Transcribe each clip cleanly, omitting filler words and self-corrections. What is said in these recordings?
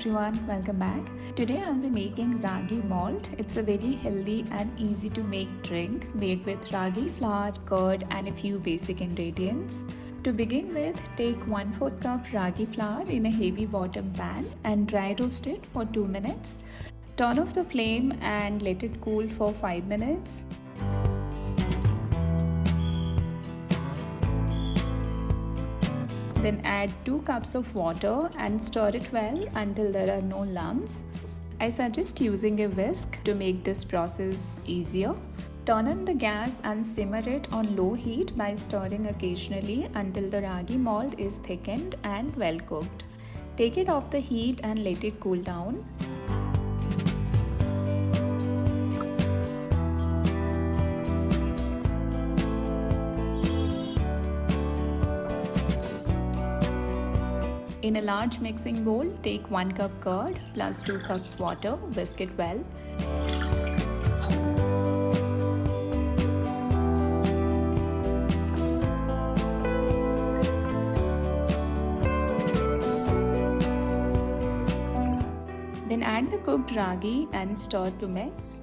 everyone, welcome back. Today I'll be making Ragi Malt. It's a very healthy and easy to make drink made with ragi flour, curd and a few basic ingredients. To begin with, take 1/4 cup ragi flour in a heavy bottom pan and dry roast it for 2 minutes. Turn off the flame and let it cool for 5 minutes. Then add 2 cups of water and stir it well until there are no lumps. I suggest using a whisk to make this process easier. Turn on the gas and simmer it on low heat by stirring occasionally until the ragi malt is thickened and well cooked. Take it off the heat and let it cool down. In a large mixing bowl, take 1 cup curd plus 2 cups water, whisk it well. Then add the cooked ragi and stir to mix.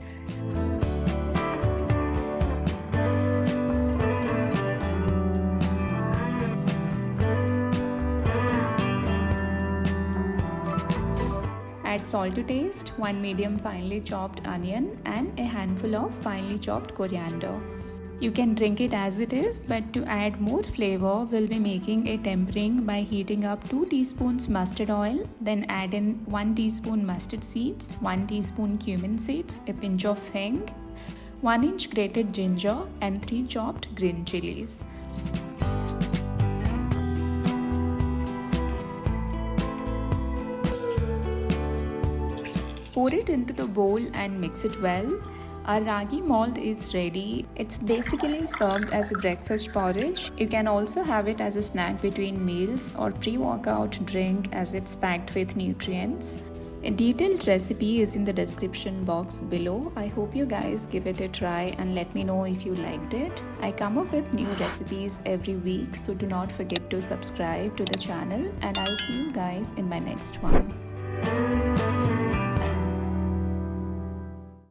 Add salt to taste, 1 medium finely chopped onion and a handful of finely chopped coriander. You can drink it as it is, but to add more flavor, we'll be making a tempering by heating up 2 teaspoons mustard oil, then add in 1 teaspoon mustard seeds, 1 teaspoon cumin seeds, a pinch of hing, 1 inch grated ginger and 3 chopped green chillies. Pour it into the bowl and mix it well. Our ragi malt is ready. It's basically served as a breakfast porridge. You can also have it as a snack between meals or pre-workout drink as it's packed with nutrients. A detailed recipe is in the description box below. I hope you guys give it a try and let me know if you liked it. I come up with new recipes every week, so do not forget to subscribe to the channel and I'll see you guys in my next one.